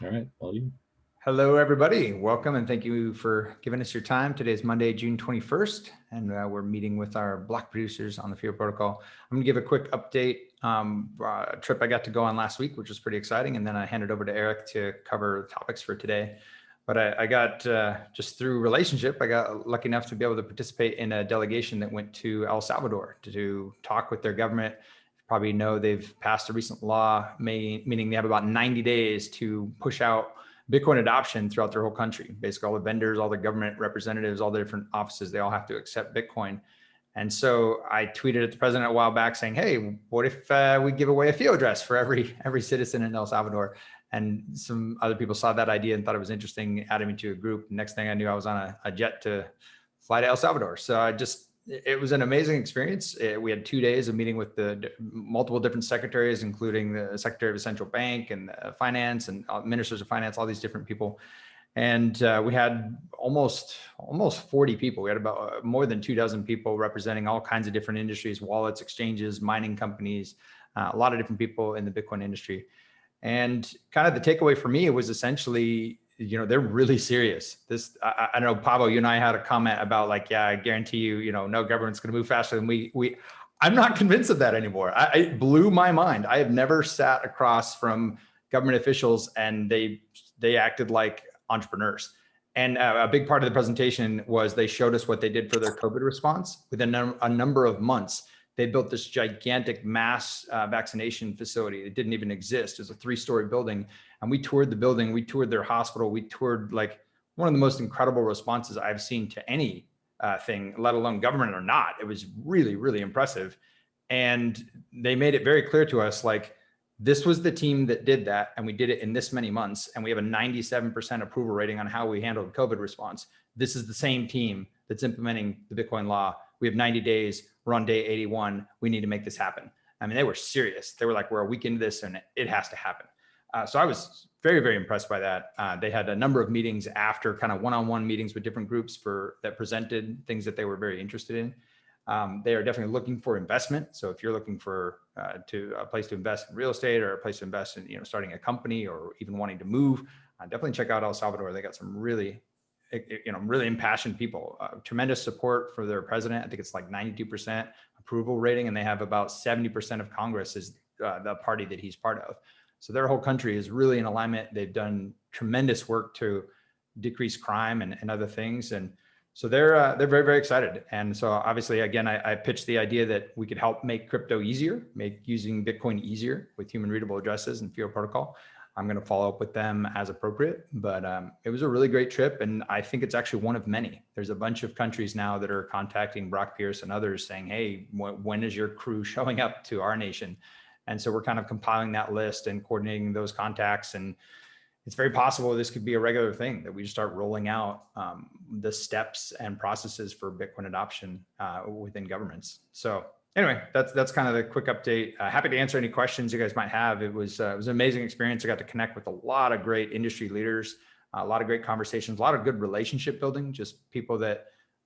All right, well, you. Hello, everybody. Welcome and thank you for giving us your time. Today is Monday, June 21st, and we're meeting with our block producers on the FIO protocol. I'm going to give a quick update. A trip I got to go on last week, which was pretty exciting, and then I handed over to Eric to cover topics for today. But I got, just through relationship, I got lucky enough to be able to participate in a delegation that went to El Salvador to talk with their government. Probably know they've passed a recent law, meaning they have about 90 days to push out Bitcoin adoption throughout their whole country. Basically, all the vendors, all the government representatives, all the different offices, they all have to accept Bitcoin. And so I tweeted at the president a while back saying, hey, what if we give away a FIO address for every citizen in El Salvador? And some other people saw that idea and thought it was interesting, added me to a group. Next thing I knew, I was on a jet to fly to El Salvador. So it was an amazing experience. We had 2 days of meeting with the multiple different secretaries, including the Secretary of the Central Bank and Finance and ministers of finance, all these different people. And we had almost 40 people. We had about more than 24 people representing all kinds of different industries, wallets, exchanges, mining companies, a lot of different people in the Bitcoin industry. And kind of the takeaway for me was essentially, they're really serious. I know, Pablo, you and I had a comment about like, yeah, I guarantee you, no government's going to move faster than we. I'm not convinced of that anymore. It blew my mind. I have never sat across from government officials and they acted like entrepreneurs. And a big part of the presentation was they showed us what they did for their COVID response. Within a number of months, they built this gigantic mass vaccination facility. It didn't even exist. It was a 3-story building. And we toured the building, we toured their hospital, we toured like one of the most incredible responses I've seen to any thing, let alone government or not. It was really, really impressive. And they made it very clear to us, like, this was the team that did that, and we did it in this many months, and we have a 97% approval rating on how we handled COVID response. This is the same team that's implementing the Bitcoin law. We have 90 days. We're on day 81. We need to make this happen. I mean, they were serious. They were like, we're a week into this, and it has to happen. So I was very, very impressed by that. They had a number of meetings after, kind of one-on-one meetings with different groups that presented things that they were very interested in. They are definitely looking for investment. So if you're looking for a place to invest in real estate or a place to invest in, starting a company or even wanting to move, definitely check out El Salvador. They got some really impassioned people, tremendous support for their president. I think it's like 92% approval rating, and they have about 70% of Congress is the party that he's part of. So their whole country is really in alignment. They've done tremendous work to decrease crime and other things. And so they're very, very excited. And so obviously, again, I pitched the idea that we could help make crypto easier, make using Bitcoin easier with human readable addresses and FIO protocol. I'm going to follow up with them as appropriate, but it was a really great trip. And I think it's actually one of many. There's a bunch of countries now that are contacting Brock Pierce and others saying, hey, when is your crew showing up to our nation? And so we're kind of compiling that list and coordinating those contacts. And it's very possible this could be a regular thing that we just start rolling out the steps and processes for Bitcoin adoption within governments. So anyway, that's kind of the quick update. Happy to answer any questions you guys might have. It was an amazing experience. I got to connect with a lot of great industry leaders, a lot of great conversations, a lot of good relationship building, just people that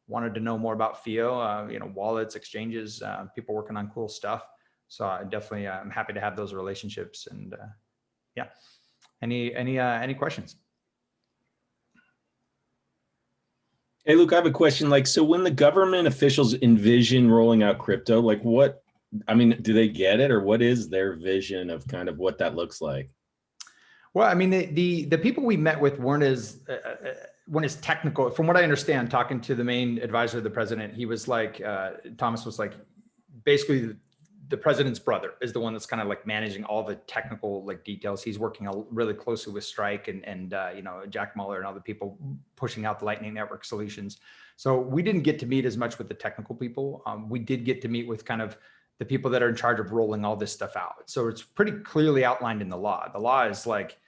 wanted to know more about FIO, wallets, exchanges, people working on cool stuff. So I definitely, I'm happy to have those relationships. And yeah, any questions? Hey, Luke, I have a question. Like, so when the government officials envision rolling out crypto, like do they get it, or what is their vision of kind of what that looks like? Well, I mean, the people we met with weren't as technical. From what I understand, talking to the main advisor of the president, he was like, Thomas was like, basically the president's brother is the one that's kind of like managing all the technical like details. He's working really closely with Strike and Jack Muller and other people pushing out the Lightning Network solutions. So we didn't get to meet as much with the technical people. We did get to meet with kind of the people that are in charge of rolling all this stuff out. So it's pretty clearly outlined in the law. The law is like,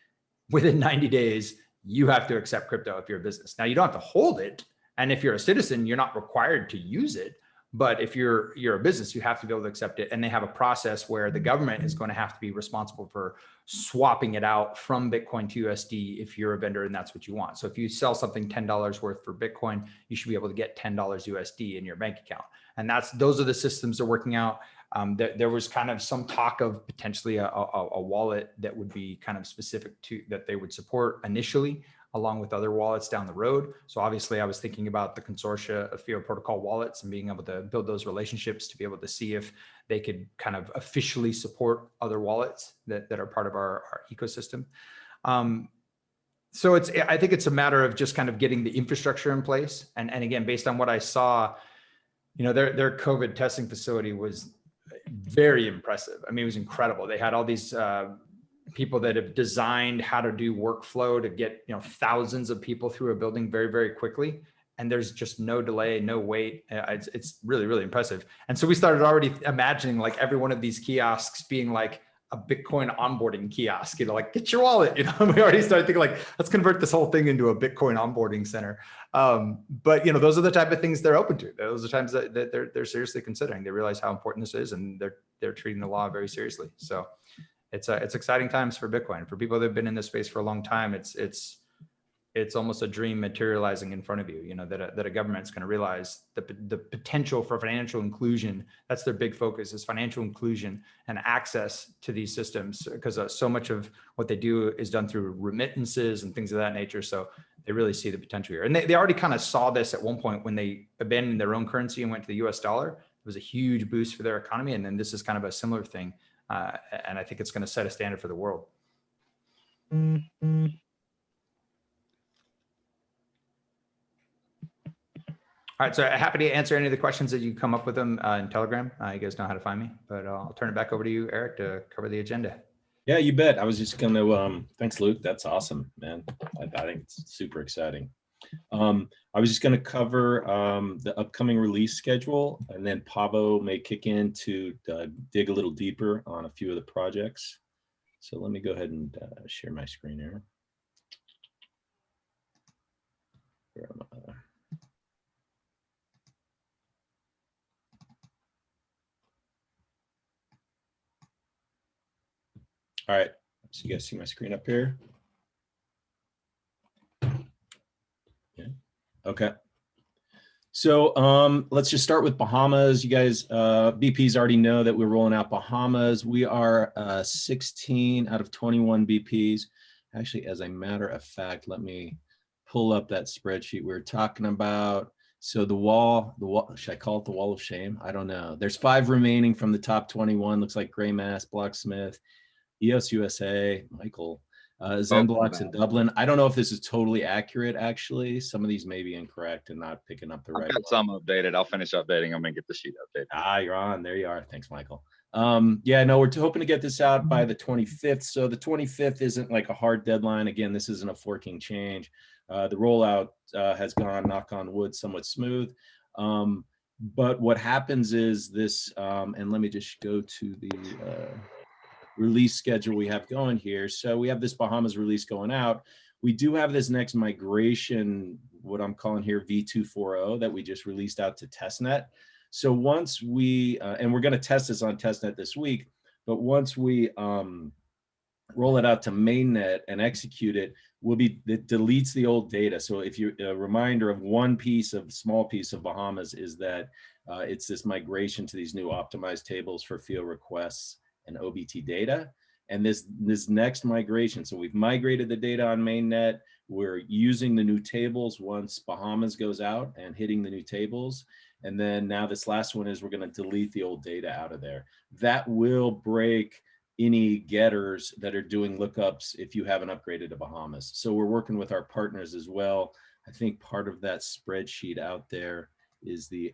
within 90 days, you have to accept crypto if you're a business. Now, you don't have to hold it. And if you're a citizen, you're not required to use it. But if you're a business, you have to be able to accept it. And they have a process where the government is going to have to be responsible for swapping it out from Bitcoin to USD if you're a vendor and that's what you want. So if you sell something $10 worth for Bitcoin, you should be able to get $10 USD in your bank account. And those are the systems they're working out. There was kind of some talk of potentially a wallet that would be kind of specific to that they would support initially, along with other wallets down the road. So obviously I was thinking about the consortia of FIO protocol wallets and being able to build those relationships to be able to see if they could kind of officially support other wallets that are part of our ecosystem. So I think it's a matter of just kind of getting the infrastructure in place. And again, based on what I saw, you know, their COVID testing facility was very impressive. I mean, it was incredible. They had all these people that have designed how to do workflow to get, you know, thousands of people through a building very, very quickly. And there's just no delay, no wait. It's really, really impressive. And so we started already imagining like every one of these kiosks being like a Bitcoin onboarding kiosk, you know, like get your wallet, you know, we already started thinking like, let's convert this whole thing into a Bitcoin onboarding center. But, you know, those are the type of things they're open to. Those are times that they're seriously considering. They realize how important this is, and they're treating the law very seriously. So it's exciting times for Bitcoin. For people that have been in this space for a long time, it's almost a dream materializing in front of you, you know, that a government's going to realize the potential for financial inclusion. That's their big focus, is financial inclusion and access to these systems, because so much of what they do is done through remittances and things of that nature. So they really see the potential here. And they already kind of saw this at one point when they abandoned their own currency and went to the US dollar. It was a huge boost for their economy. And then this is kind of a similar thing. And I think it's going to set a standard for the world. All right, so happy to answer any of the questions that you come up with them in Telegram. You guys know how to find me, but I'll turn it back over to you, Eric, to cover the agenda. Yeah, you bet. I was just going to, thanks, Luke. That's awesome, man. I think it's super exciting. I was just going to cover the upcoming release schedule, and then Pavo may kick in to dig a little deeper on a few of the projects. So let me go ahead and share my screen here. Where am I? All right, so you guys see my screen up here? Yeah, okay. So let's just start with Bahamas. You guys, BPs already know that we're rolling out Bahamas. We are 16 out of 21 BPs. Actually, as a matter of fact, let me pull up that spreadsheet we were talking about. So the wall, should I call it the wall of shame? I don't know. There's 5 remaining from the top 21. Looks like Gray Mass, Blocksmith, EOS USA, Michael, Zenblocks in Dublin. I don't know if this is totally accurate, actually. Some of these may be incorrect and not picking up the right. I've got some updated. I'll finish updating them and get the sheet updated. Ah, you're on. There you are. Thanks, Michael. Yeah, no, we're hoping to get this out by the 25th. So the 25th isn't like a hard deadline. Again, this isn't a forking change. The rollout has gone, knock on wood, somewhat smooth. But what happens is this, and let me just go to the release schedule we have going here. So we have this Bahamas release going out. We do have this next migration, what I'm calling here v3.0, that we just released out to testnet. So once we, and we're going to test this on testnet this week, but once we roll it out to mainnet and execute it, it deletes the old data. So if you, a reminder of one piece of, small piece of Bahamas is that it's this migration to these new optimized tables for FIO requests and OBT data. And this next migration, so we've migrated the data on mainnet. We're using the new tables once Bahamas goes out and hitting the new tables. And then now this last one is we're going to delete the old data out of there. That will break any getters that are doing lookups if you haven't upgraded to Bahamas. So we're working with our partners as well. I think part of that spreadsheet out there is the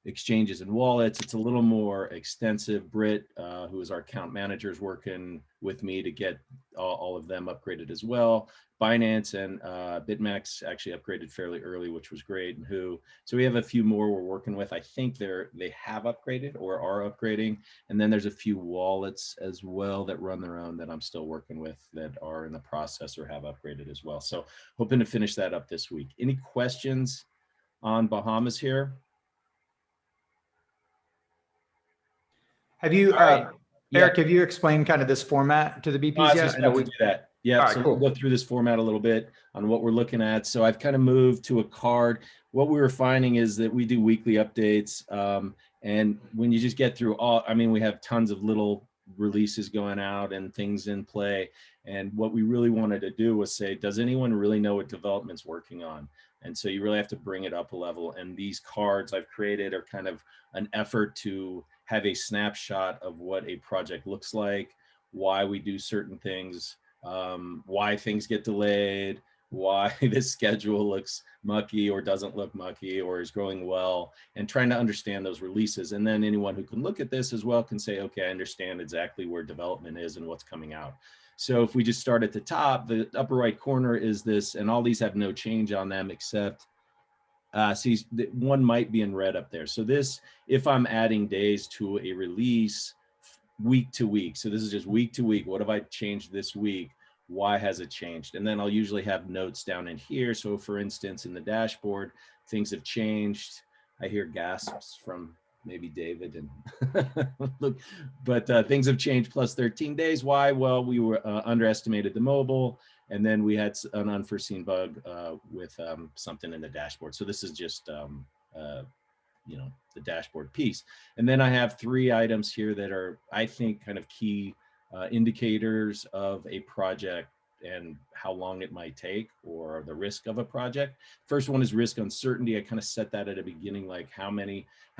exchanges and wallets. It's a little more extensive. Britt, who is our account manager, is working with me to get all of them upgraded as well. Binance and BitMEX actually upgraded fairly early, which was great. And so we have a few more we're working with. I think they have upgraded or are upgrading. And then there's a few wallets as well that run their own that I'm still working with that are in the process or have upgraded as well. So hoping to finish that up this week. Any questions on Bahamas here? Have you, Eric, have you explained kind of this format to the BPs yet? I know we do that. Yeah, right, so cool. we'll go through this format a little bit on what we're looking at. So I've kind of moved to a card. What we were finding is that we do weekly updates. And when you just get through all, I mean, we have tons of little releases going out and things in play. And what we really wanted to do was say, does anyone really know what development's working on? And so you really have to bring it up a level. And these cards I've created are kind of an effort to have a snapshot of what a project looks like, why we do certain things, why things get delayed, why this schedule looks mucky or doesn't look mucky or is growing well, and trying to understand those releases. And then anyone who can look at this as well can say, okay, I understand exactly where development is and what's coming out. So if we just start at the top, the upper right corner is this, and all these have no change on them except see, one might be in red up there. So this, if I'm adding days to a release week to week, so this is just week to week, what have I changed this week? Why has it changed? And then I'll usually have notes down in here. So for instance, in the dashboard, things have changed. I hear gasps from maybe David and look, but things have changed plus 13 days. Why? Well, we were underestimated the mobile, and then we had an unforeseen bug with something in the dashboard. So this is just you know, the dashboard piece. And then I have 3 items here that are, I think, kind of key indicators of a project and how long it might take or the risk of a project. First one is risk uncertainty. I kind of set that at the beginning, like how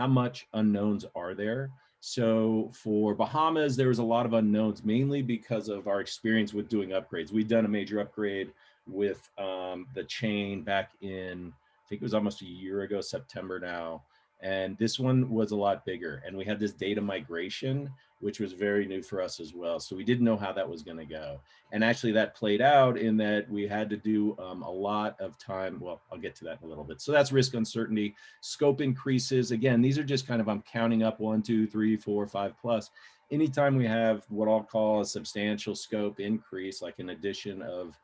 much unknowns are there? So for Bahamas, there was a lot of unknowns, mainly because of our experience with doing upgrades. We'd done a major upgrade with the chain back in, I think it was almost a year ago, September now. And this one was a lot bigger. And we had this data migration, which was very new for us as well. So we didn't know how that was going to go. And actually that played out in that we had to do a lot of time. Well, I'll get to that in a little bit. So that's risk uncertainty. Scope increases. Again, these are just kind of, I'm counting up 1, 2, 3, 4, 5 plus. Anytime we have what I'll call a substantial scope increase, like an addition of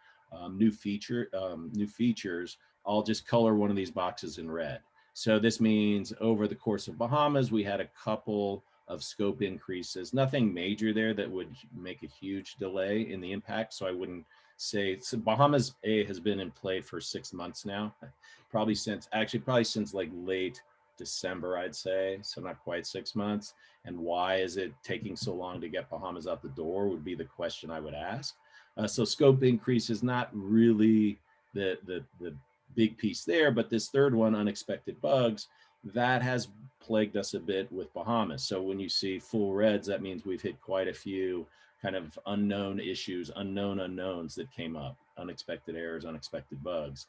new features, I'll just color one of these boxes in red. So this means over the course of Bahamas, we had a couple of scope increases, nothing major there that would make a huge delay in the impact. So I wouldn't say, so Bahamas A has been in play for 6 months now, probably since like late December, I'd say. So not quite 6 months. And why is it taking so long to get Bahamas out the door would be the question I would ask. So scope increase is not really the big piece there, but this third one, unexpected bugs, that has plagued us a bit with Bahamas. So when you see full reds, that means we've hit quite a few kind of unknown issues, unknown unknowns that came up, unexpected errors, unexpected bugs.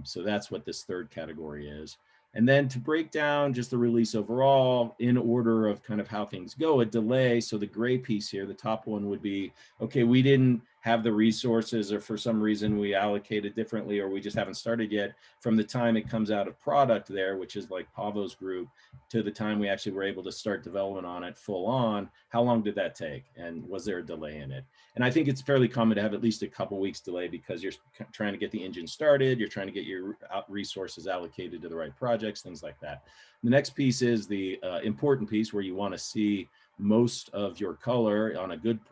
So that's what this third category is. And then to break down just the release overall in order of kind of how things go, a delay. So the gray piece here, the top one would be, okay, we didn't have the resources or for some reason we allocated differently or we just haven't started yet. From the time it comes out of product there, which is like Pavo's group, to the time we actually were able to start development on it full on, how long did that take? And was there a delay in it? And I think it's fairly common to have at least a couple weeks delay because you're trying to get the engine started, you're trying to get your resources allocated to the right projects, things like that. The next piece is the important piece where you want to see most of your color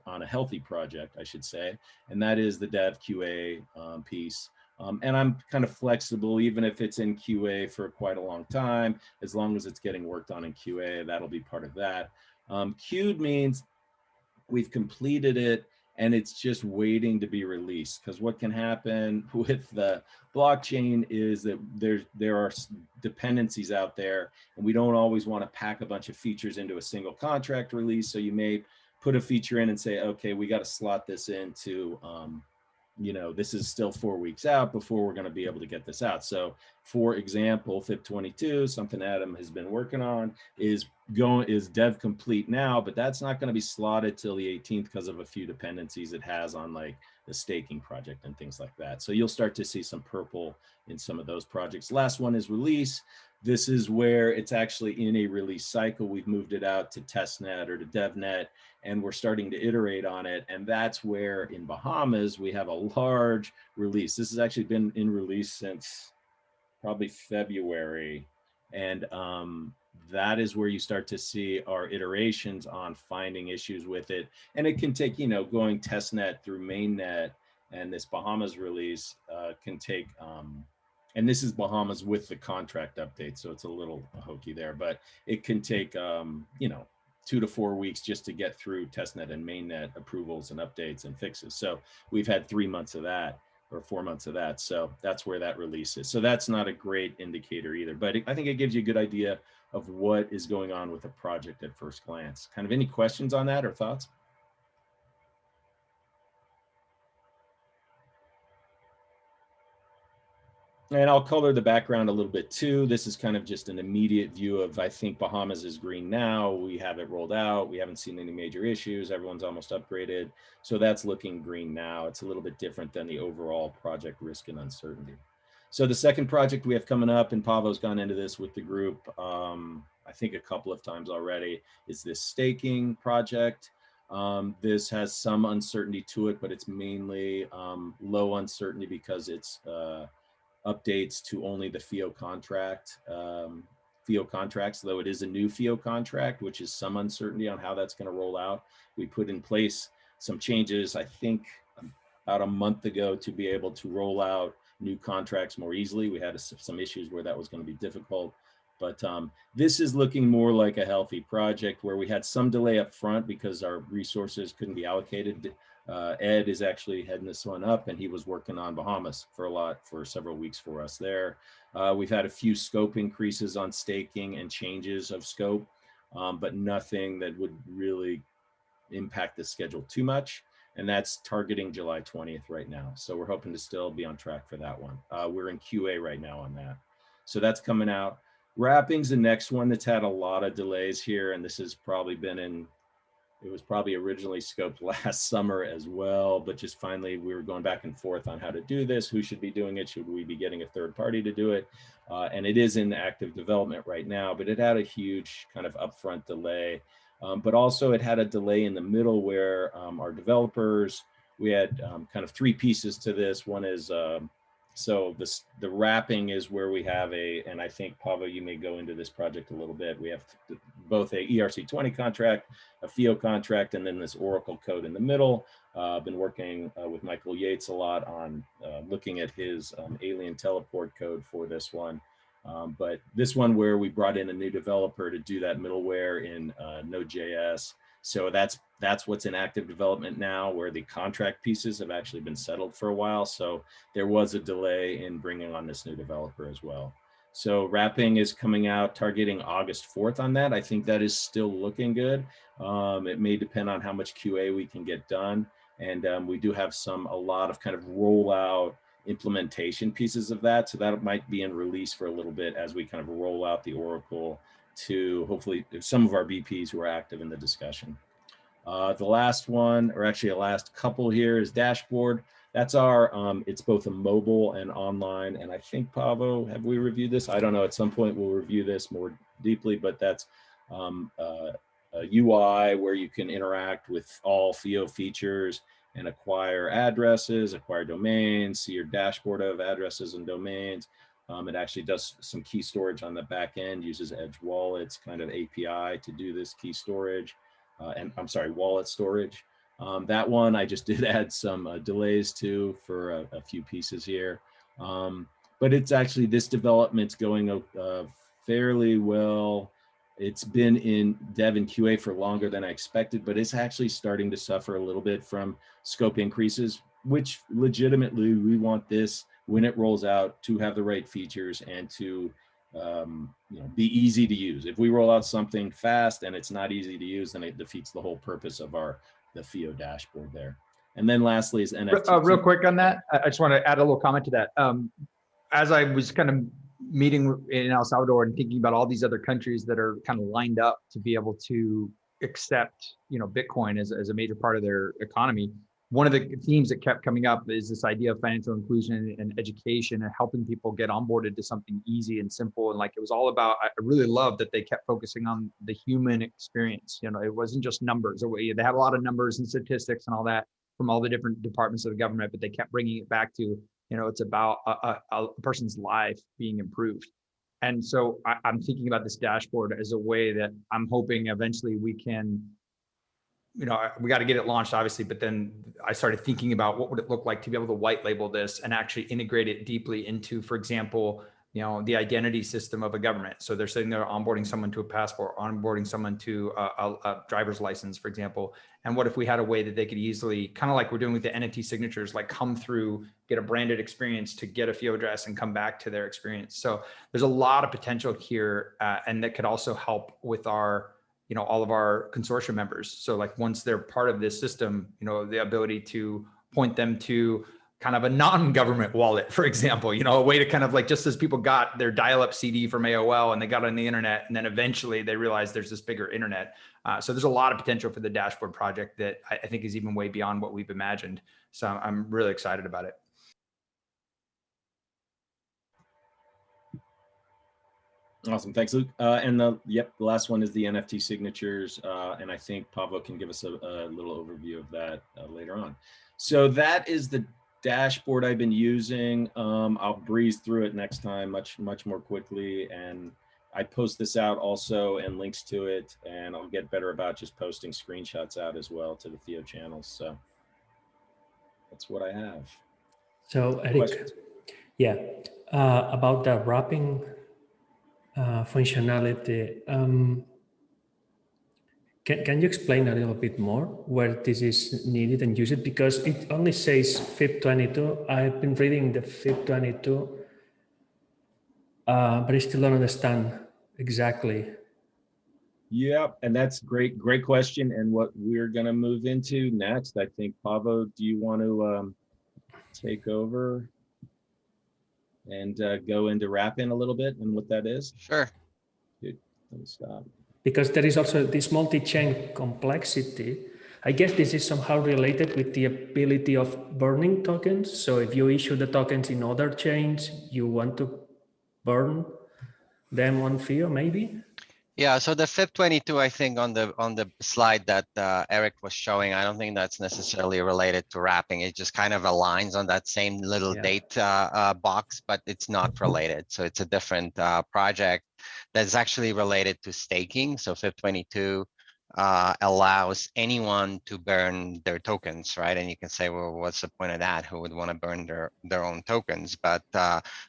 on a healthy project, I should say, and that is the dev QA piece. And I'm kind of flexible, even if it's in QA for quite a long time, as long as it's getting worked on in QA, that'll be part of that. Queued means we've completed it and it's just waiting to be released. Because what can happen with the blockchain is that there are dependencies out there, and we don't always want to pack a bunch of features into a single contract release. So you may put a feature in and say, okay, we got to slot this into, you know, this is still 4 weeks out before we're going to be able to get this out. So for example, FIP22, something Adam has been working on, is dev complete now, but that's not going to be slotted till the 18th because of a few dependencies it has on like the staking project and things like that. So you'll start to see some purple in some of those projects. Last one is release. This is where it's actually in a release cycle. We've moved it out to testnet or to devnet, and we're starting to iterate on it. And that's where in Bahamas, we have a large release. This has actually been in release since probably February. And that is where you start to see our iterations on finding issues with it. And it can take, you know, going testnet through mainnet, and this Bahamas release can take and this is Bahamas with the contract update, so it's a little hokey there, but it can take, you know, 2 to 4 weeks just to get through testnet and mainnet approvals and updates and fixes. So we've had 3 months of that, or 4 months of that. So that's where that release is. So that's not a great indicator either, but I think it gives you a good idea of what is going on with a project at first glance. Kind of any questions on that or thoughts? And I'll color the background a little bit too. This is kind of just an immediate view of, I think Bahamas is green now. We have it rolled out. We haven't seen any major issues. Everyone's almost upgraded. So that's looking green now. It's a little bit different than the overall project risk and uncertainty. So the second project we have coming up, and Pavo's gone into this with the group, I think a couple of times already, is this staking project. This has some uncertainty to it, but it's mainly low uncertainty because it's updates to only the FIO contract, FIO contracts, though it is a new FIO contract, which is some uncertainty on how that's going to roll out. We put in place some changes, I think about a month ago, to be able to roll out new contracts more easily. We had some issues where that was going to be difficult, but this is looking more like a healthy project where we had some delay up front because our resources couldn't be allocated. Ed is actually heading this one up, and he was working on Bahamas for several weeks for us there. We've had a few scope increases on staking and changes of scope, but nothing that would really impact the schedule too much. And that's targeting July 20th right now. So we're hoping to still be on track for that one. We're in QA right now on that. So that's coming out. Wrapping's the next one that's had a lot of delays here, and this has probably been in, it was probably originally scoped last summer as well, but just finally we were going back and forth on how to do this, who should be doing it, should we be getting a third party to do it? And it is in active development right now, but it had a huge kind of upfront delay. But also it had a delay in the middle where our developers, we had kind of 3 pieces to this. One is, so the wrapping is where we have and I think Pavo, you may go into this project a little bit. We have both a ERC20 contract, a FIO contract, and then this Oracle code in the middle. I've been working with Michael Yates a lot on looking at his alien teleport code for this one. But this one where we brought in a new developer to do that middleware in Node.js. So that's what's in active development now, where the contract pieces have actually been settled for a while. So there was a delay in bringing on this new developer as well. So wrapping is coming out targeting August 4th on that. I think that is still looking good. It may depend on how much QA we can get done. And we do have a lot of kind of rollout implementation pieces of that. So that might be in release for a little bit as we kind of roll out the Oracle to hopefully some of our VPs who are active in the discussion. The last one, or actually the last couple here, is Dashboard. That's our, it's both a mobile and online. And I think, Pavo, have we reviewed this? I don't know, at some point we'll review this more deeply, but that's a UI where you can interact with all FIO features and acquire addresses, acquire domains, see your dashboard of addresses and domains. It actually does some key storage on the back end, uses Edge Wallet's kind of API to do this key storage, and I'm sorry, wallet storage. That one I just did add some delays to for a few pieces here. But it's actually, this development's going fairly well. It's been in dev and QA for longer than I expected, but it's actually starting to suffer a little bit from scope increases, which legitimately we want this, when it rolls out, to have the right features and to be easy to use. If we roll out something fast and it's not easy to use, then it defeats the whole purpose of the FIO dashboard there. And then lastly is NFT. Real quick on that, I just want to add a little comment to that. As I was kind of meeting in El Salvador and thinking about all these other countries that are kind of lined up to be able to accept, Bitcoin as a major part of their economy, one of the themes that kept coming up is this idea of financial inclusion and education and helping people get onboarded to something easy and simple. And like, it was all about, I really love that they kept focusing on the human experience. It wasn't just numbers. They had a lot of numbers and statistics and all that from all the different departments of the government, but they kept bringing it back to, it's about a person's life being improved. And so I'm thinking about this dashboard as a way that I'm hoping eventually we can we got to get it launched, obviously, but then I started thinking about what would it look like to be able to white label this and actually integrate it deeply into, for example, the identity system of a government. So they're sitting there onboarding someone to a passport, onboarding someone to a driver's license, for example. And what if we had a way that they could easily, kind of like we're doing with the NFT signatures, like come through, get a branded experience to get a FIO address and come back to their experience. So there's a lot of potential here, and that could also help with our all of our consortium members. So like once they're part of this system, the ability to point them to kind of a non-government wallet, for example, a way to kind of like, just as people got their dial-up CD from AOL and they got on the internet, and then eventually they realized there's this bigger internet. So there's a lot of potential for the dashboard project that I think is even way beyond what we've imagined. So I'm really excited about it. Awesome, thanks, Luke. And the last one is the NFT signatures, and I think Pablo can give us a little overview of that later on. So that is the dashboard I've been using. I'll breeze through it next time much more quickly, and I post this out also and links to it, and I'll get better about just posting screenshots out as well to the FIO channels. So that's what I have. So Eric, questions? Yeah, about the wrapping functionality, can you explain a little bit more where this is needed and used? Because it only says FIP22. I've been reading the FIP22, but I still don't understand exactly. Yeah, and that's great question. And what we're gonna move into next, I think, Pablo, do you want to take over and go into wrapping a little bit and what that is? Sure. Dude, let me stop. Because there is also this multi-chain complexity. I guess this is somehow related with the ability of burning tokens. So if you issue the tokens in other chains, you want to burn them on FIO, maybe? Yeah, so the FIP22, I think on the slide that Eric was showing, I don't think that's necessarily related to wrapping. It just kind of aligns on that same little date box, but it's not related. So it's a different project that's actually related to staking. So FIP22 allows anyone to burn their tokens, right? And you can say, well, what's the point of that? Who would want to burn their own tokens? But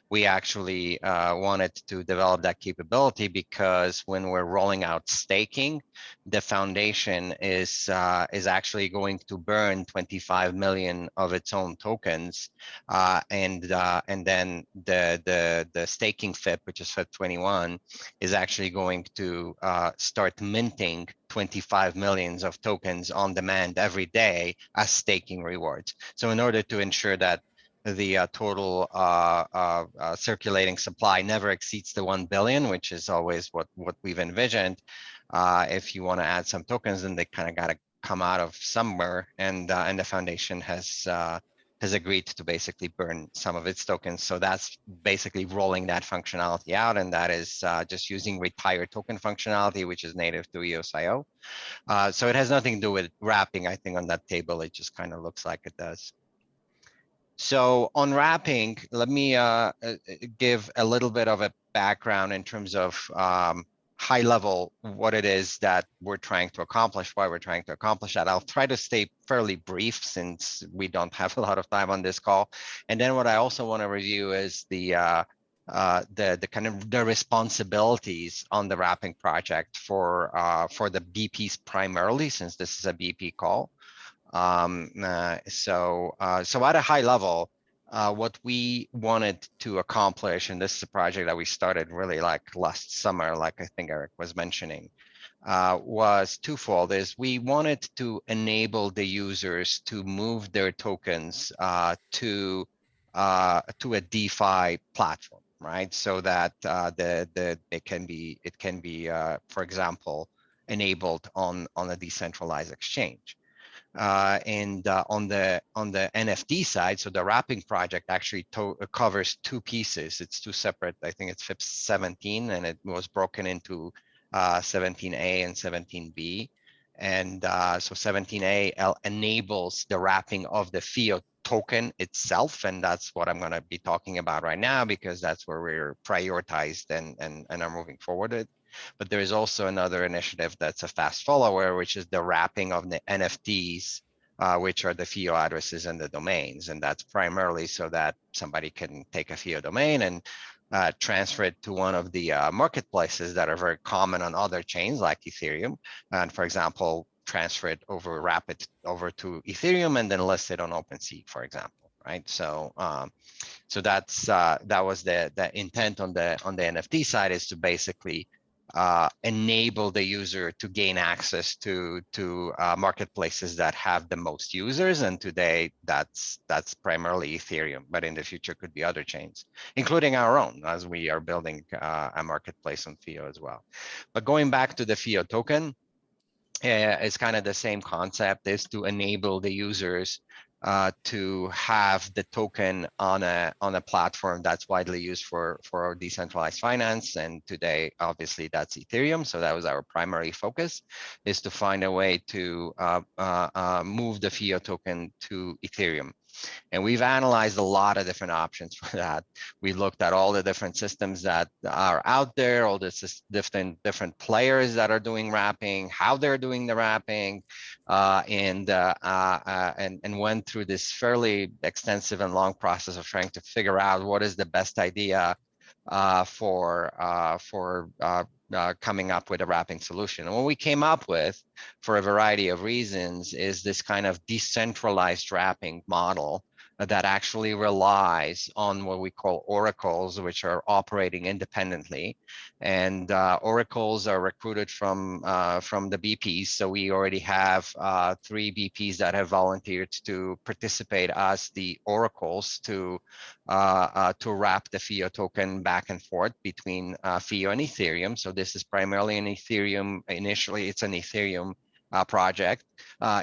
we actually wanted to develop that capability because when we're rolling out staking, the foundation is actually going to burn 25 million of its own tokens, and then the staking FIP, which is FIP21, is actually going to start minting 25 millions of tokens on demand every day as staking rewards. So in order to ensure that the total circulating supply never exceeds the 1 billion, which is always what we've envisioned, if you want to add some tokens, then they kind of got to come out of somewhere, and the foundation has agreed to basically burn some of its tokens. So that's basically rolling that functionality out, and that is just using retired token functionality, which is native to EOS.io. So it has nothing to do with wrapping. I think on that table, it just kind of looks like it does. So on wrapping, let me give a little bit of a background in terms of high level what it is that we're trying to accomplish, why we're trying to accomplish that. I'll try to stay fairly brief since we don't have a lot of time on this call. And then what I also want to review is the kind of the responsibilities on the wrapping project for the BPs primarily, since this is a BP call. So at a high level, what we wanted to accomplish, and this is a project that we started really like last summer, like I think Eric was mentioning, was twofold. Is we wanted to enable the users to move their tokens to a DeFi platform, right? So that it can be, for example, enabled on a decentralized exchange. And on the NFT side, so the wrapping project actually covers two pieces. It's two separate, I think it's FIP 17, and it was broken into 17A and 17B. And so 17A enables the wrapping of the FIO token itself, and that's what I'm going to be talking about right now, because that's where we're prioritized and are moving forward with. But there is also another initiative that's a fast follower, which is the wrapping of the NFTs, which are the FIO addresses and the domains. And that's primarily so that somebody can take a FIO domain and transfer it to one of the marketplaces that are very common on other chains like Ethereum. And for example, transfer it over, wrap it over to Ethereum and then list it on OpenSea, for example, right? So so that's that was the intent on the NFT side, is to basically enable the user to gain access to marketplaces that have the most users. And today that's primarily Ethereum, but in the future could be other chains, including our own, as we are building a marketplace on FIO as well. But going back to the FIO token, it's kind of the same concept, is to enable the users to have the token on a platform that's widely used for decentralized finance. And today, obviously, that's Ethereum. So that was our primary focus, is to find a way to move the FIO token to Ethereum. And we've analyzed a lot of different options for that. We looked at all the different systems that are out there, all the different players that are doing wrapping, how they're doing the wrapping, and went through this fairly extensive and long process of trying to figure out what is the best idea for coming up with a wrapping solution. And what we came up with, for a variety of reasons, is this kind of decentralized wrapping model that actually relies on what we call oracles, which are operating independently. And oracles are recruited from the BPs. So we already have 3 BPs that have volunteered to participate as the oracles to wrap the FIO token back and forth between FIO and Ethereum. So this is primarily an Ethereum. Initially, it's an Ethereum project.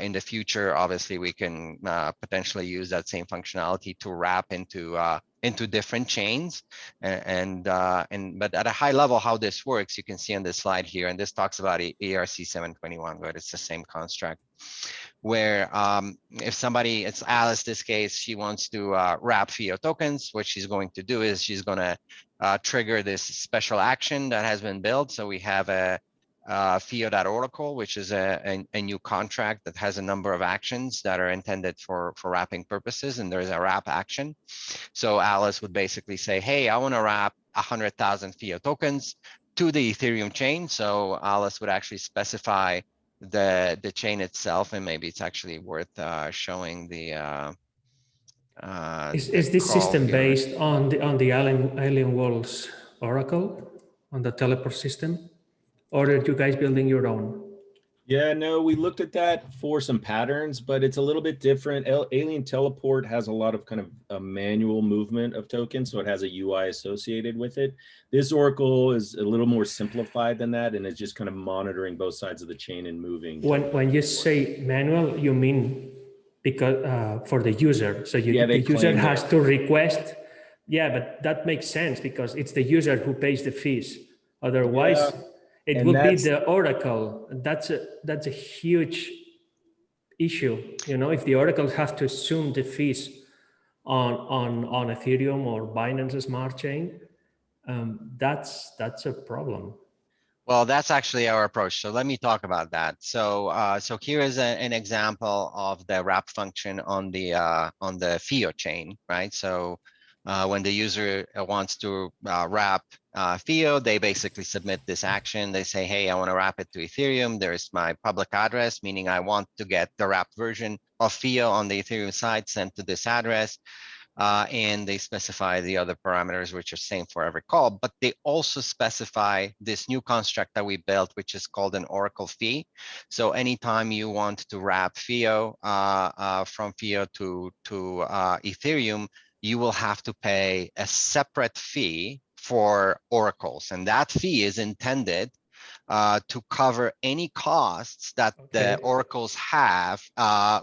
In the future, obviously, we can potentially use that same functionality to wrap into different chains. But at a high level, how this works, you can see on this slide here, and this talks about ERC 721, but it's the same construct, where if somebody, it's Alice, this case, she wants to wrap FIO tokens, what she's going to do is she's going to trigger this special action that has been built. So we have a FIO.oracle, which is a new contract that has a number of actions that are intended for wrapping purposes, and there's a wrap action. So Alice would basically say, hey, I want to wrap 100,000 FIO tokens to the Ethereum chain. So Alice would actually specify the chain itself, and maybe it's actually worth showing the Is this system here based on the Alien Walls Oracle, on the teleport system? Or are you guys building your own? Yeah, no, we looked at that for some patterns, but it's a little bit different. Alien Teleport has a lot of kind of a manual movement of tokens, so it has a UI associated with it. This Oracle is a little more simplified than that, and it's just kind of monitoring both sides of the chain and moving. When you say manual, you mean because for the user. So the user has to request. Yeah, but that makes sense because it's the user who pays the fees. Otherwise, it would be the Oracle. That's a huge issue. You know, if the oracles have to assume the fees on Ethereum or Binance Smart Chain, that's a problem. Well, that's actually our approach. So let me talk about that. So here is an example of the wrap function on the FIO chain, right? So when the user wants to wrap FIO, they basically submit this action. They say, hey, I want to wrap it to Ethereum. There's my public address, meaning I want to get the wrapped version of FIO on the Ethereum side sent to this address. And they specify the other parameters, which are same for every call, but they also specify this new construct that we built, which is called an Oracle fee. So anytime you want to wrap FIO from FIO to Ethereum, you will have to pay a separate fee for oracles. And that fee is intended to cover any costs that the Okay. oracles have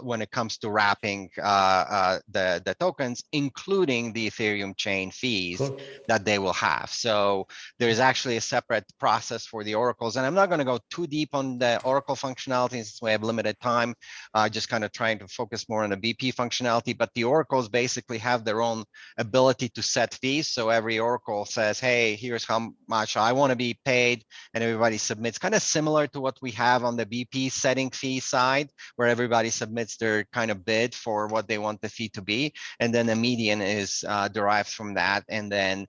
when it comes to wrapping the tokens, including the Ethereum chain fees Cool. that they will have. So there's actually a separate process for the oracles. And I'm not going to go too deep on the oracle functionality since we have limited time, just kind of trying to focus more on the BP functionality. But the oracles basically have their own ability to set fees. So every oracle says, hey, here's how much I want to be paid, and everybody submits, kind of similar to what we have on the BP setting fee side, where everybody submits their kind of bid for what they want the fee to be. And then the median is derived from that. And then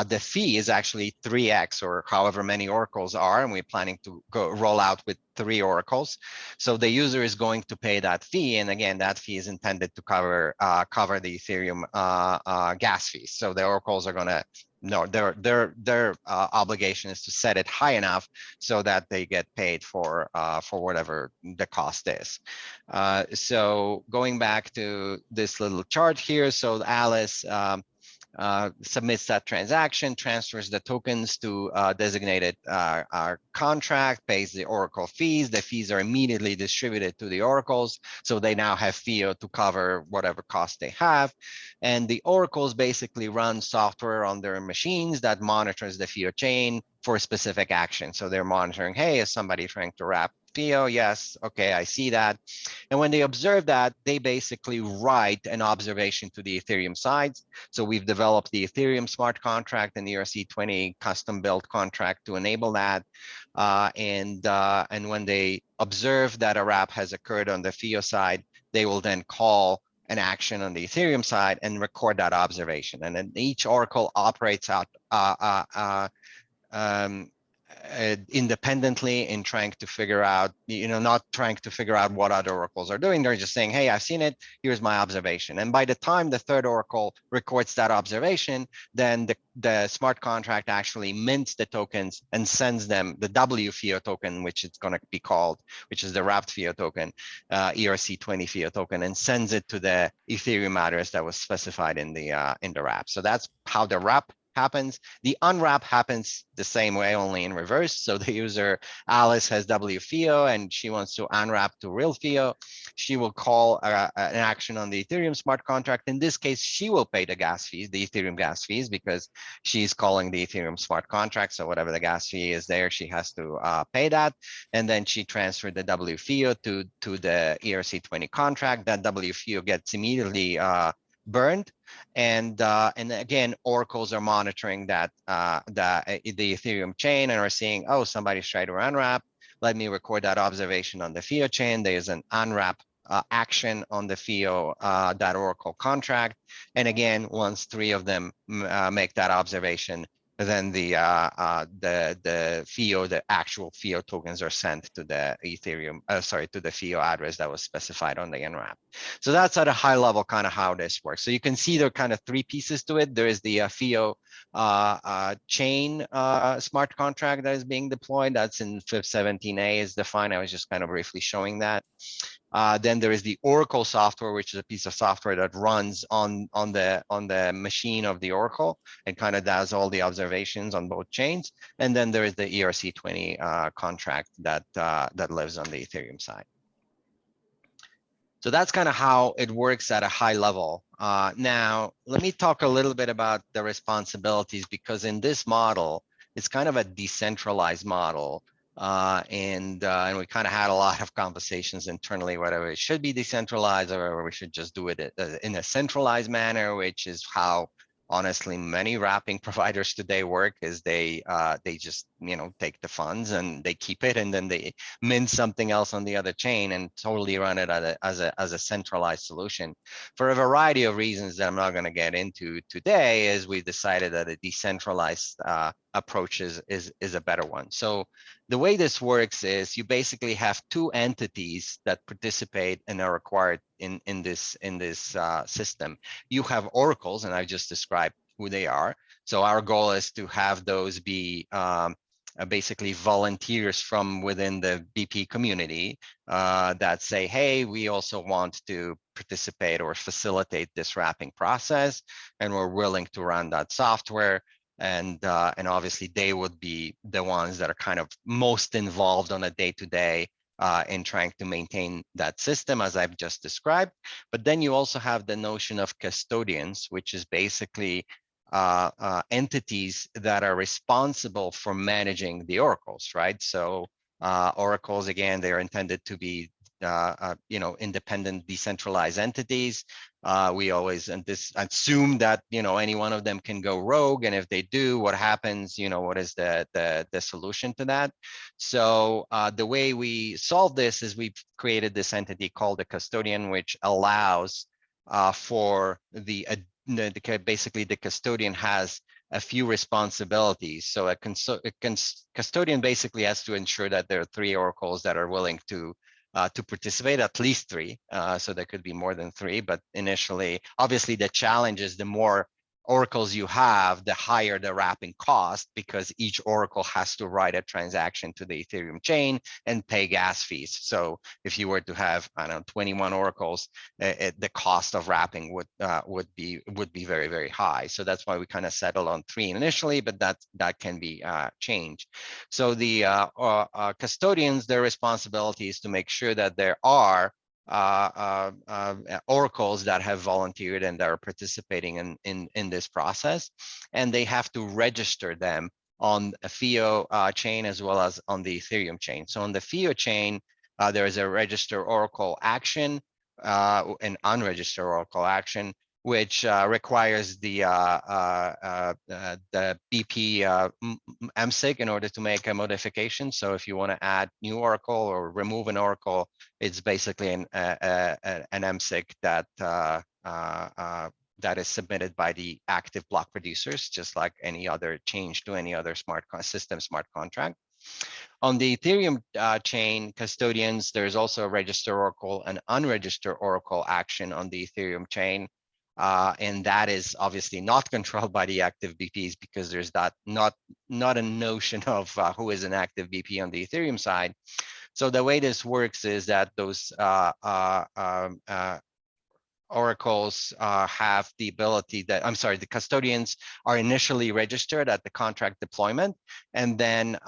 the fee is actually 3x or however many oracles are, and we're planning to go roll out with 3 oracles. So the user is going to pay that fee, and again, that fee is intended to cover the Ethereum gas fees. So the oracles are going to their obligation is to set it high enough so that they get paid for whatever the cost is. So going back to this little chart here, so Alice submits that transaction, transfers the tokens to designated contract, pays the oracle fees. The fees are immediately distributed to the oracles, so they now have FIO to cover whatever cost they have. And the oracles basically run software on their machines that monitors the FIO chain for specific action. So they're monitoring, hey, is somebody trying to wrap FIO? Yes, okay, I see that. And when they observe that, they basically write an observation to the Ethereum side. So we've developed the Ethereum smart contract and the ERC20 custom built contract to enable that. And when they observe that a wrap has occurred on the FIO side, they will then call an action on the Ethereum side and record that observation. And then each oracle operates out independently in trying to figure out, not trying to figure out what other oracles are doing. They're just saying, hey, I've seen it, here's my observation. And by the time the third oracle records that observation, then the smart contract actually mints the tokens and sends them the WFIO token, which it's going to be called, which is the wrapped FIO token, ERC20 FIO token, and sends it to the Ethereum address that was specified in the wrap. So that's how the wrap happens. The unwrap happens the same way, only in reverse. So the user, Alice, has WFIO and she wants to unwrap to real FIO. She will call an action on the Ethereum smart contract. In this case, she will pay the gas fees, the Ethereum gas fees, because she's calling the Ethereum smart contract. So whatever the gas fee is there, she has to pay that. And then she transferred the WFIO to the ERC20 contract. That WFIO gets immediately burned, and again, oracles are monitoring that the Ethereum chain and are seeing, oh, somebody's trying to unwrap. Let me record that observation on the FIO chain. There's an unwrap action on the FIO that oracle contract, and again, once 3 of them make that observation, then the FIO, the actual FIO tokens are sent to the Ethereum, to the FIO address that was specified on the unwrap. So that's at a high level kind of how this works. So you can see there are kind of 3 pieces to it. There is the FIO chain smart contract that is being deployed. That's in FIB 17A is defined. I was just kind of briefly showing that. Then there is the Oracle software, which is a piece of software that runs on the machine of the Oracle and kind of does all the observations on both chains. And then there is the ERC20 contract that lives on the Ethereum side. So that's kind of how it works at a high level. Now, let me talk a little bit about the responsibilities, because in this model, it's kind of a decentralized model. And we kind of had a lot of conversations internally, whether it should be decentralized or we should just do it in a centralized manner, which is how honestly many wrapping providers today work, is they just take the funds and they keep it, and then they mint something else on the other chain and totally run it as a centralized solution. For a variety of reasons that I'm not going to get into today, is we decided that a decentralized approach is a better one. So the way this works is you basically have 2 entities that participate and are required in this system. You have oracles, and I just described who they are. So our goal is to have those be basically volunteers from within the BP community that say, hey, we also want to participate or facilitate this wrapping process, and we're willing to run that software. and obviously they would be the ones that are kind of most involved on a day-to-day in trying to maintain that system, as I've just described. But then you also have the notion of custodians, which is basically entities that are responsible for managing the oracles, right? So oracles, again, they're intended to be independent, decentralized entities. We always assume that any one of them can go rogue, and if they do, what happens? What is the solution to that? So the way we solve this is we've created this entity called a custodian, which allows for basically the custodian has a few responsibilities. So a custodian basically has to ensure that there are 3 oracles that are willing to participate, at least 3. So there could be more than 3, but initially, obviously the challenge is the more oracles you have, the higher the wrapping cost, because each oracle has to write a transaction to the Ethereum chain and pay gas fees. So if you were to have, I don't know, 21 oracles, the cost of wrapping would be very, very high. So that's why we kind of settled on 3 initially, but that can be changed. So the custodians, their responsibility is to make sure that there are oracles that have volunteered and that are participating in this process, and they have to register them on a FIO chain as well as on the Ethereum chain. So on the FIO chain, there is a register oracle action, an unregistered oracle action, which requires the BP MSIG in order to make a modification. So if you want to add new oracle or remove an oracle, it's basically an MSIG that is submitted by the active block producers, just like any other change to any other smart contract. On the Ethereum chain custodians, there's also a register oracle and unregistered oracle action on the Ethereum chain. And that is obviously not controlled by the active BPs, because there's not a notion of who is an active BP on the Ethereum side. So the way this works is that those oracles have the ability that, the custodians are initially registered at the contract deployment, and then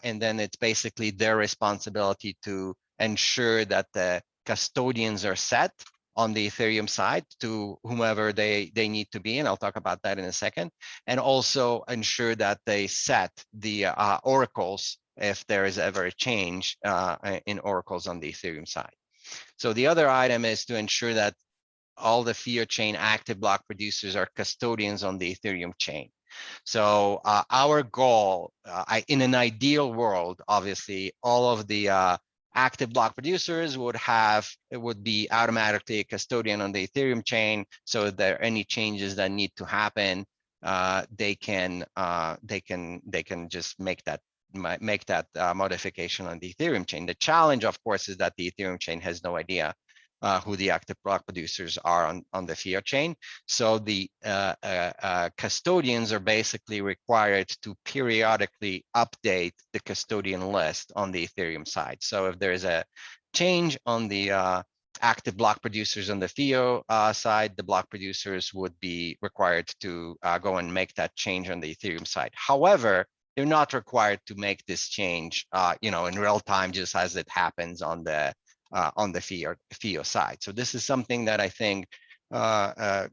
it's basically their responsibility to ensure that the custodians are set on the Ethereum side to whomever they need to be, and I'll talk about that in a second, and also ensure that they set the oracles if there is ever a change in oracles on the Ethereum side. So the other item is to ensure that all the FIO chain active block producers are custodians on the Ethereum chain. So our goal, in an ideal world, obviously, all of the active block producers would be automatically a custodian on the Ethereum chain. So if there are any changes that need to happen, they can just make that modification on the Ethereum chain. The challenge, of course, is that the Ethereum chain has no idea who the active block producers are on the FIO chain. So the custodians are basically required to periodically update the custodian list on the Ethereum side. So if there is a change on the active block producers on the FIO side, the block producers would be required to go and make that change on the Ethereum side. However, they're not required to make this change in real time, just as it happens on the FIO side. So this is something that I think the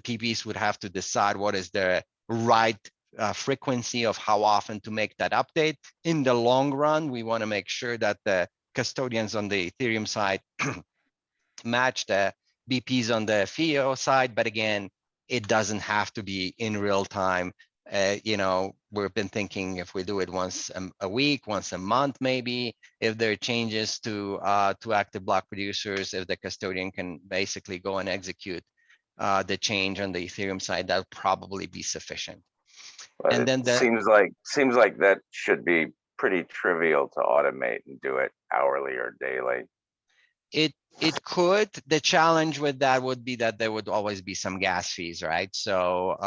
PBs would have to decide what is the right frequency of how often to make that update. In the long run, we want to make sure that the custodians on the Ethereum side match the BPs on the FIO side, but again, it doesn't have to be in real time. We've been thinking if we do it once a week, once a month, maybe, if there are changes to active block producers, if the custodian can basically go and execute the change on the Ethereum side, that'll probably be sufficient. But and then seems like that should be pretty trivial to automate and do it hourly or daily. It could. The challenge with that would be that there would always be some gas fees, right? So,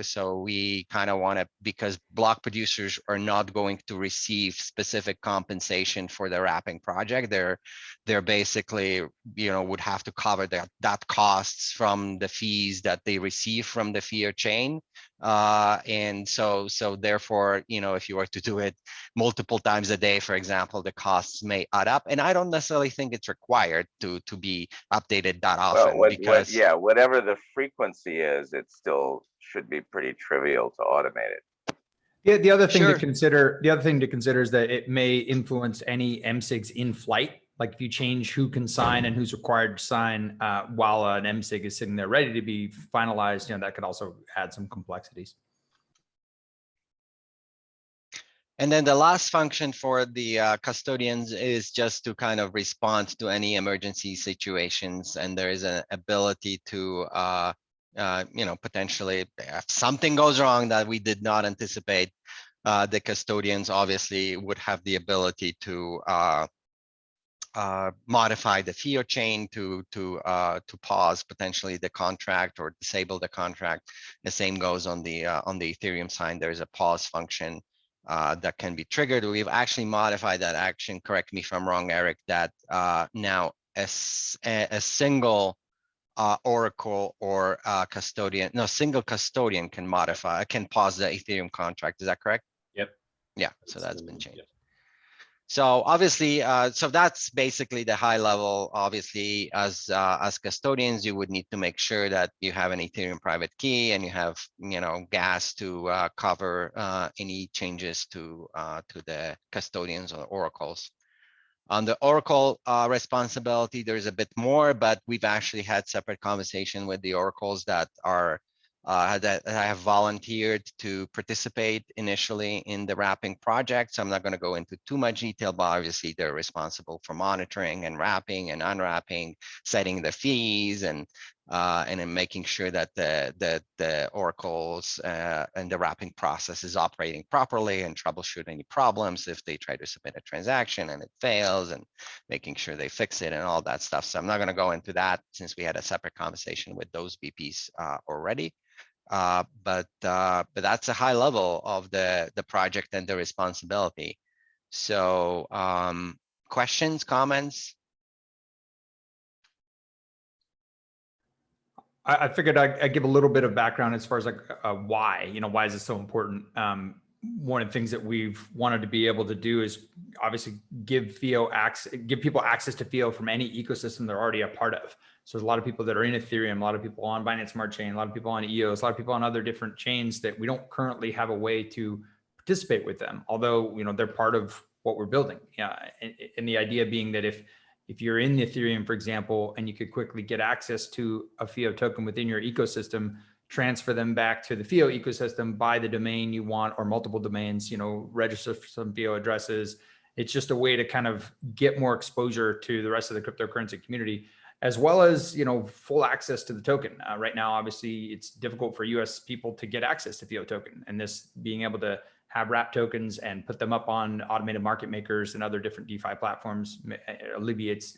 so we kind of want to, because block producers are not going to receive specific compensation for the wrapping project. They're basically, you know, would have to cover that costs from the fees that they receive from the FIO chain. And so therefore, you know, if you were to do it multiple times a day, for example, the costs may add up. And I don't necessarily think it's required to be updated that often, because yeah, whatever the frequency is, it still should be pretty trivial to automate it. Yeah, the other thing Sure. to consider is that it may influence any MSIGs in flight. Like if you change who can sign and who's required to sign while an MSIG is sitting there ready to be finalized, you know, that could also add some complexities. And then the last function for the custodians is just to kind of respond to any emergency situations. And there is an ability to, you know, potentially if something goes wrong that we did not anticipate, the custodians obviously would have the ability to modify the FIO chain to pause potentially the contract or disable the contract. The same goes on the Ethereum side. There's a pause function that can be triggered. We've actually modified that action. Correct me if I'm wrong, Eric. That now a single oracle or custodian, no, single custodian can pause the Ethereum contract. Is that correct? Yep. Yeah. So that's been changed. Yep. So obviously, so that's basically the high level. Obviously, as custodians, you would need to make sure that you have an Ethereum private key and you have, you know, gas to cover any changes to the custodians or oracles. On the Oracle responsibility, there's a bit more, but we've actually had separate conversation with the oracles that are that I have volunteered to participate initially in the wrapping project. So I'm not going to go into too much detail, but obviously they're responsible for monitoring and wrapping and unwrapping, setting the fees, and then making sure that the oracles and the wrapping process is operating properly, and troubleshoot any problems if they try to submit a transaction and it fails, and making sure they fix it and all that stuff. So I'm not going to go into that since we had a separate conversation with those VPs already. But that's a high level of the project and the responsibility. So questions, comments? I figured I'd give a little bit of background as far as like why, you know, why is this so important? One of the things that we've wanted to be able to do is obviously give people access to FIO from any ecosystem they're already a part of. So there's a lot of people that are in Ethereum, a lot of people on Binance Smart Chain, a lot of people on EOS, a lot of people on other different chains that we don't currently have a way to participate with them. Although, you know, they're part of what we're building. Yeah, and the idea being that if you're in Ethereum, for example, and you could quickly get access to a FIO token within your ecosystem, transfer them back to the FIO ecosystem, buy the domain you want or multiple domains, you know, register for some FIO addresses. It's just a way to kind of get more exposure to the rest of the cryptocurrency community, as well as, you know, full access to the token. Right now, obviously, it's difficult for US people to get access to FIO token, and this being able to have wrap tokens and put them up on automated market makers and other different DeFi platforms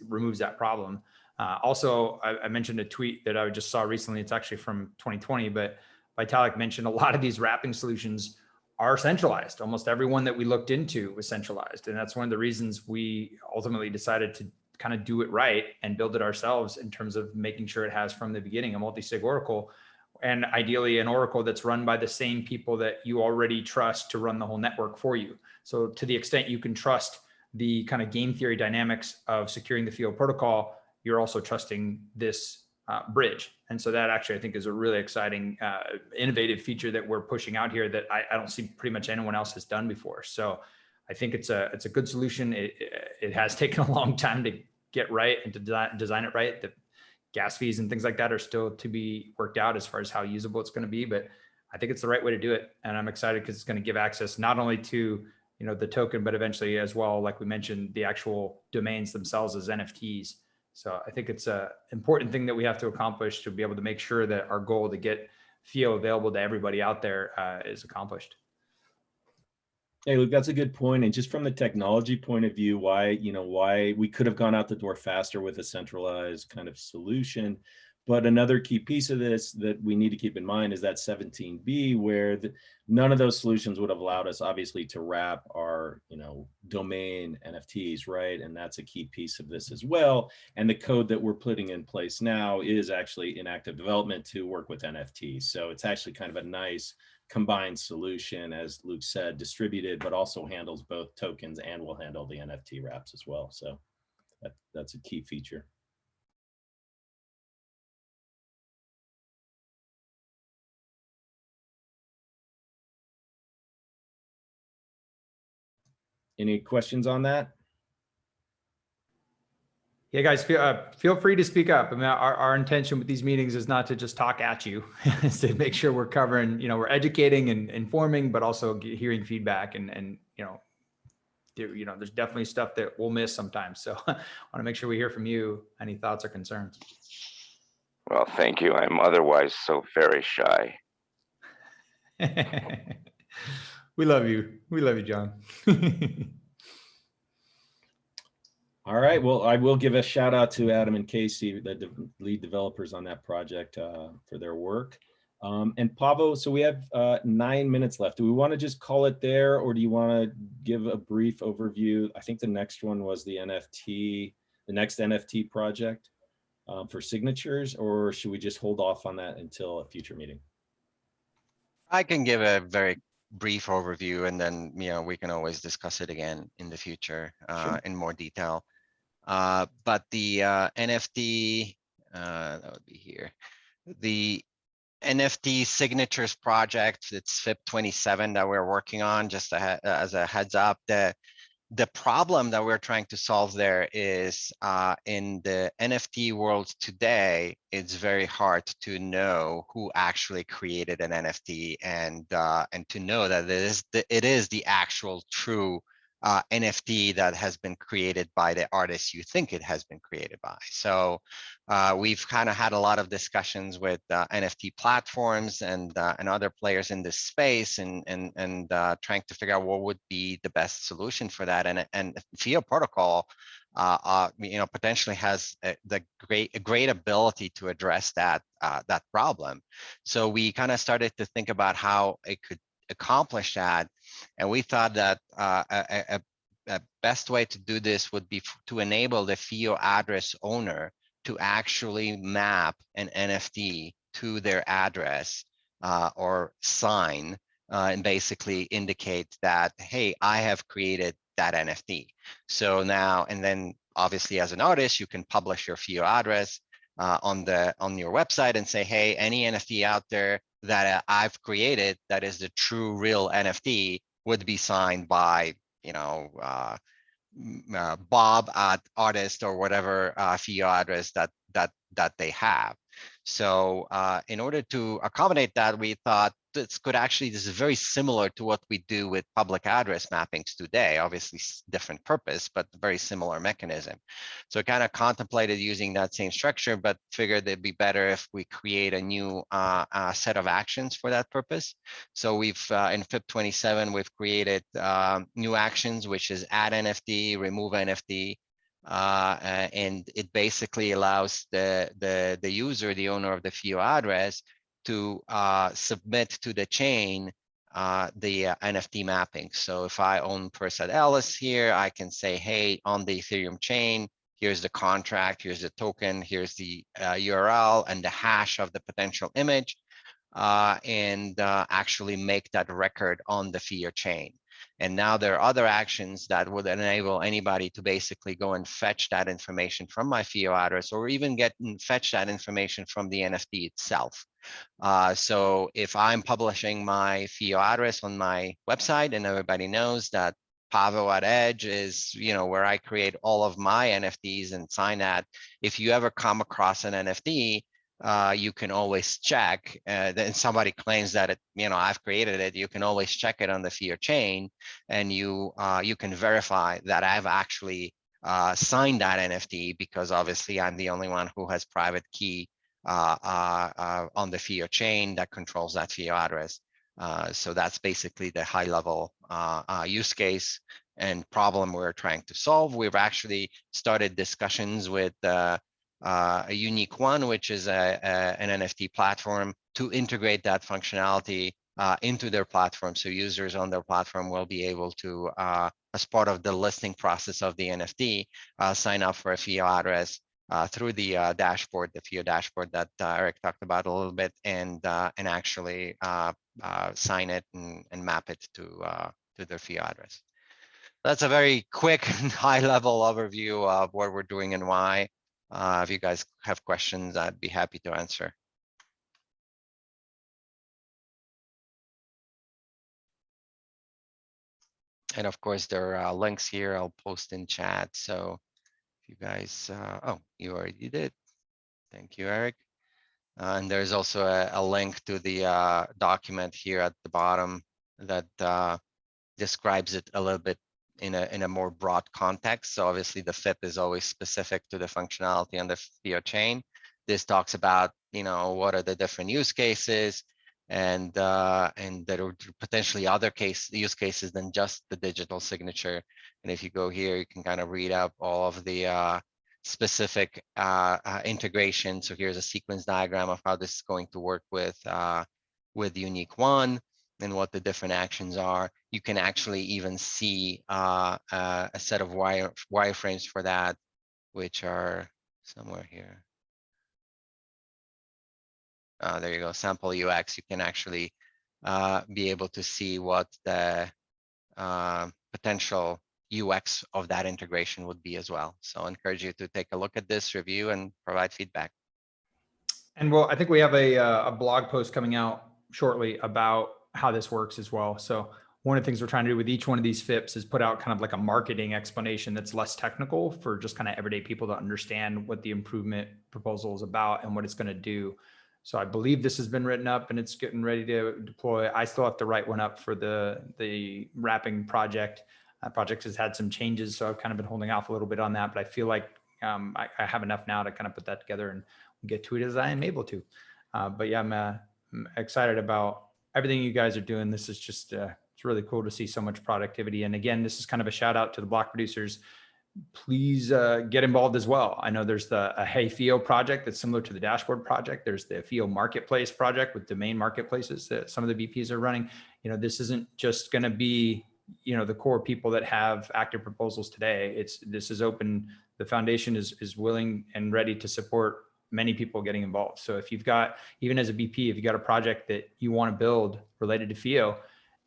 removes that problem. Also, I mentioned a tweet that I just saw recently. It's actually from 2020, but Vitalik mentioned a lot of these wrapping solutions are centralized. Almost everyone that we looked into was centralized. And that's one of the reasons we ultimately decided to kind of do it right and build it ourselves in terms of making sure it has from the beginning a multi-sig oracle, and ideally an oracle that's run by the same people that you already trust to run the whole network for you. So to the extent you can trust the kind of game theory dynamics of securing the FIO protocol, you're also trusting this bridge. And so that actually, I think, is a really exciting, innovative feature that we're pushing out here that I don't see pretty much anyone else has done before. So I think it's a good solution. It has taken a long time to get right and to design it right. The gas fees and things like that are still to be worked out as far as how usable it's going to be, but I think it's the right way to do it. And I'm excited because it's going to give access not only to, you know, the token, but eventually as well, like we mentioned, the actual domains themselves as NFTs. So I think it's an important thing that we have to accomplish to be able to make sure that our goal to get FIO available to everybody out there is accomplished. Hey, Luke, that's a good point. And just from the technology point of view, why we could have gone out the door faster with a centralized kind of solution. But another key piece of this that we need to keep in mind is that 17B, where none of those solutions would have allowed us, obviously, to wrap our domain NFTs, right? And that's a key piece of this as well. And the code that we're putting in place now is actually in active development to work with NFTs. So it's actually kind of a nice combined solution, as Luke said, distributed, but also handles both tokens and will handle the NFT wraps as well. So that's a key feature. Any questions on that? Yeah, guys, feel free to speak up. I mean, our intention with these meetings is not to just talk at you, it's to make sure we're covering, we're educating and informing, but also hearing feedback and there's definitely stuff that we'll miss sometimes. So I want to make sure we hear from you. Any thoughts or concerns? Well, thank you. I'm otherwise so very shy. We love you. We love you, John. All right. Well, I will give a shout out to Adam and Casey, the lead developers on that project, for their work. And Pavo, so we have 9 minutes left. Do we want to just call it there, or do you want to give a brief overview? I think the next one was the next NFT project for signatures, or should we just hold off on that until a future meeting? I can give a very brief overview, and then we can always discuss it again in the future Sure. in more detail. But the NFT, that would be here. The NFT signatures project, it's FIP 27 that we're working on, just as a heads up. The problem that we're trying to solve there is in the NFT world today, it's very hard to know who actually created an NFT and to know that it is the actual true NFT that has been created by the artist you think it has been created by. So we've kind of had a lot of discussions with NFT platforms and other players in this space, and trying to figure out what would be the best solution for that. And FIO protocol, potentially has a great ability to address that problem. So we kind of started to think about how it could accomplish that, and we thought that a best way to do this would be to enable the FIO address owner to actually map an NFT to their address or sign and basically indicate that, hey, I have created that NFT. So now, and then obviously as an artist, you can publish your FIO address on your website and say, hey, any NFT out there that I've created that is the true real NFT would be signed by Bob at artist or whatever FIO address that they have. So in order to accommodate that, we thought this is very similar to what we do with public address mappings today. Obviously different purpose, but very similar mechanism. So kind of contemplated using that same structure, but figured it'd be better if we create a new set of actions for that purpose. So we've in FIP 27, we've created new actions, which is add NFT, remove NFT. And it basically allows the user, the owner of the FIO address, to submit to the chain the NFT mapping. So if I own Persad Ellis here, I can say, hey, on the Ethereum chain, here's the contract, here's the token, here's the URL and the hash of the potential image, and actually make that record on the FIO chain. And now there are other actions that would enable anybody to basically go and fetch that information from my FIO address, or even fetch that information from the NFT itself. So if I'm publishing my FIO address on my website, and everybody knows that Pavo at Edge is, where I create all of my NFTs and sign that, if you ever come across an NFT, you can always check, then somebody claims that I've created it, you can always check it on the FIO chain, and you can verify that I've actually signed that NFT, because obviously I'm the only one who has private key on the FIO chain that controls that FIO address. So that's basically the high level use case and problem we're trying to solve. We've actually started discussions with a unique one, which is an NFT platform, to integrate that functionality into their platform. So users on their platform will be able to, as part of the listing process of the NFT, sign up for a FIO address through the dashboard, the FIO dashboard that Eric talked about a little bit, and actually sign it and map it to their FIO address. That's a very quick high-level overview of what we're doing and why. If you guys have questions, I'd be happy to answer. And of course, there are links here I'll post in chat. So if you guys, oh, you already did. Thank you, Eric. And there's also a link to the document here at the bottom that describes it a little bit in a more broad context. So obviously the FIP is always specific to the functionality on the FIO chain. This talks about, what are the different use cases, and there are potentially other use cases than just the digital signature. And if you go here, you can kind of read up all of the specific integration. So here's a sequence diagram of how this is going to work with Unique One and what the different actions are. You can actually even see a set of wireframes for that, which are somewhere here. There you go, sample UX. You can actually be able to see what the potential UX of that integration would be as well. So I encourage you to take a look at this, review, and provide feedback. And well, I think we have a blog post coming out shortly about how this works as well. So one of the things we're trying to do with each one of these FIPs is put out kind of like a marketing explanation that's less technical for just kind of everyday people to understand what the improvement proposal is about and what it's going to do. So I believe this has been written up and it's getting ready to deploy. I still have to write one up for the wrapping project. Project has had some changes, so I've kind of been holding off a little bit on that, but I feel like I have enough now to kind of put that together and get to it as I am able to. But yeah, I'm excited about everything you guys are doing. This is just, it's really cool to see so much productivity. And again, this is kind of a shout out to the block producers. Please get involved as well. I know there's a Hey FIO project that's similar to the dashboard project. There's the FIO marketplace project with domain marketplaces that some of the VPs are running. This isn't just going to be, the core people that have active proposals today. This is open. The foundation is willing and ready to support many people getting involved. So if you've got, even as a BP, if you got a project that you want to build related to FIO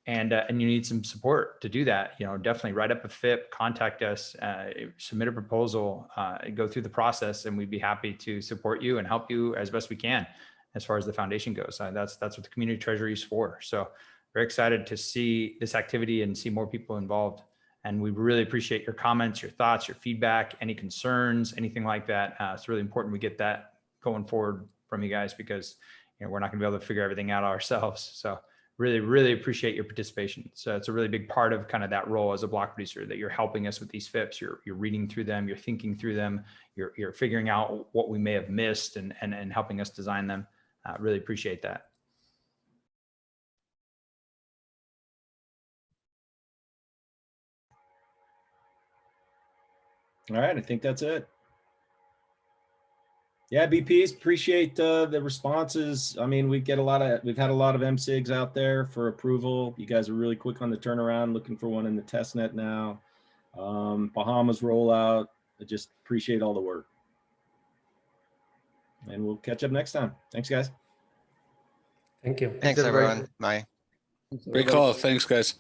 and you need some support to do that, definitely write up a FIP, contact us, submit a proposal, go through the process, and we'd be happy to support you and help you as best we can as far as the foundation goes. That's what the community treasury is for. So very excited to see this activity and see more people involved. And we really appreciate your comments, your thoughts, your feedback, any concerns, anything like that. It's really important we get that going forward from you guys, because we're not gonna be able to figure everything out ourselves. So really, really appreciate your participation. So it's a really big part of kind of that role as a block producer, that you're helping us with these FIPs. You're reading through them, you're thinking through them, you're figuring out what we may have missed and helping us design them. Really appreciate that. All right, I think that's it. Yeah, BPs, appreciate the responses. I mean, we've had a lot of MSIGs out there for approval. You guys are really quick on the turnaround, looking for one in the testnet now. Bahamas rollout. I just appreciate all the work. And we'll catch up next time. Thanks, guys. Thank you. Thanks everyone. Bye. Great call. Thanks, guys.